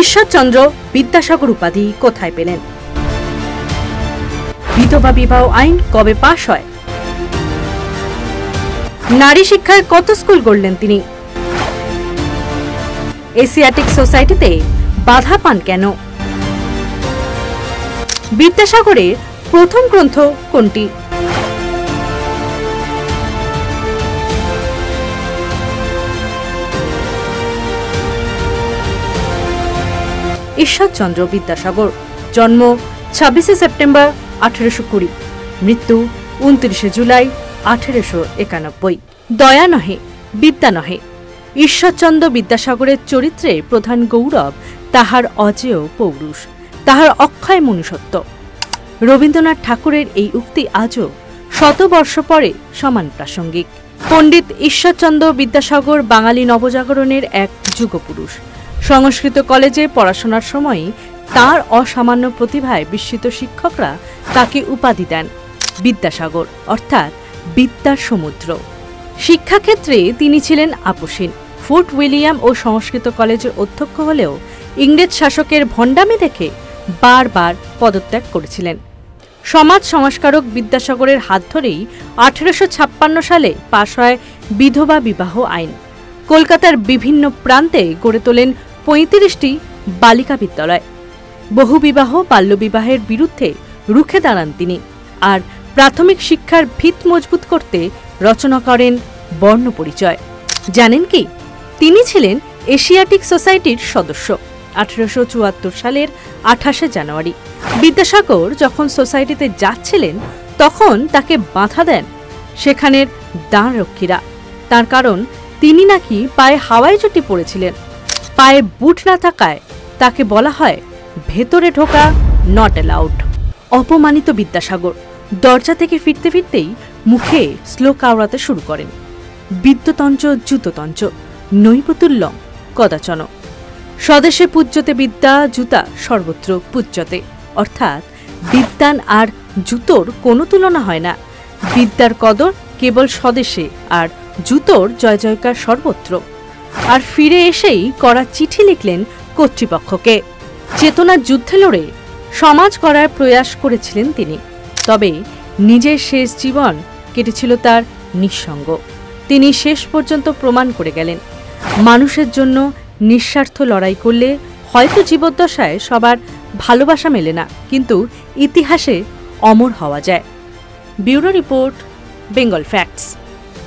ঈশ্বরচন্দ্র বিদ্যাসাগর উপাধি কোথায় পেলেন? বিধবা বিবাহ আইন কবে পাশ হয়? নারী শিক্ষায় কত স্কুল গড়লেন তিনি? এশিয়াটিক সোসাইটিতে বাধা পান কেন? বিদ্যাসাগরের প্রথম গ্রন্থ কোনটি? ঈশ্বরচন্দ্র বিদ্যাসাগর জন্ম 26 সেপ্টেম্বর 1820, মৃত্যু 29 জুলাই 1891। দয়া নহে, বিদ্যা নহে। ঈশ্বরচন্দ্র বিদ্যাসাগরের চরিত্রে প্রধান গৌরব তাহার অজেয় পৌরুষ, তাহার অক্ষয় মনুষ্যত্ব। রবীন্দ্রনাথ ঠাকুরের এই উক্তি আজও শতবর্ষ পরে সমান প্রাসঙ্গিক। পণ্ডিত ঈশ্বরচন্দ্র বিদ্যাসাগর বাঙালি নবজাগরণের এক যুগপুরুষ। সংস্কৃত কলেজে পড়াশোনার সময়ই তাঁর অসামান্য প্রতিভায় বিস্মিত শিক্ষকরা তাকে উপাধি দেন বিদ্যাসাগর, অর্থাৎ বিদ্যার সমুদ্র। শিক্ষাক্ষেত্রে তিনি ছিলেন আপোষহীন। ফোর্ট উইলিয়াম ও সংস্কৃত কলেজের অধ্যক্ষ হলেও ইংরেজ শাসকের ভণ্ডামি দেখে বারবার পদত্যাগ করেছিলেন। সমাজ সংস্কারক বিদ্যাসাগরের হাত ধরেই 1856 সালে পাশ হয় বিধবা বিবাহ আইন। কলকাতার বিভিন্ন প্রান্তে গড়ে তোলেন 35টি বালিকা বিদ্যালয়। বহুবিবাহ বাল্যবিবাহের বিরুদ্ধে রুখে দাঁড়ান তিনি, আর প্রাথমিক শিক্ষার ভিত মজবুত করতে রচনা করেন বর্ণপরিচয়। জানেন কি, তিনি ছিলেন এশিয়াটিক সোসাইটির সদস্য। 1874 সালের 28 জানুয়ারি বিদ্যাসাগর যখন সোসাইটিতে যাচ্ছিলেন তখন তাকে বাধা দেন সেখানের দ্বাররক্ষীরা। তার কারণ তিনি নাকি পায়ে হাওয়াই চটি পড়েছিলেন। পায়ে বুট না থাকায় তাকে বলা হয় ভেতরে ঢোকা নট অ্যালাউড। অপমানিত বিদ্যাসাগর দরজা থেকে ফিরতে ফিরতেই মুখে শ্লোক আওড়াতে শুরু করেন। বিদ্যতঞ্চ জুততঞ্চ নৈপতুল্যম কদাচন, স্বদেশে পূজ্যতে বিদ্যা জুতা সর্বত্র পূজ্যতে, অর্থাৎ বিদ্যান আর জুতোর কোনো তুলনা হয় না। বিদ্যার কদর কেবল স্বদেশে, আর জুতোর জয় জয়কার সর্বত্র। আর ফিরে এসেই করা চিঠি লিখলেন কর্তৃপক্ষকে। চেতনার যুদ্ধে লড়ে সমাজ করার প্রয়াস করেছিলেন তিনি, তবে নিজের শেষ জীবন কেটেছিল তার নিঃসঙ্গ। তিনি শেষ পর্যন্ত প্রমাণ করে গেলেন, মানুষের জন্য নিঃস্বার্থ লড়াই করলে হয়তো জীবদ্দশায় সবার ভালোবাসা মেলে না, কিন্তু ইতিহাসে অমর হওয়া যায়। Bureau report, Bengal facts.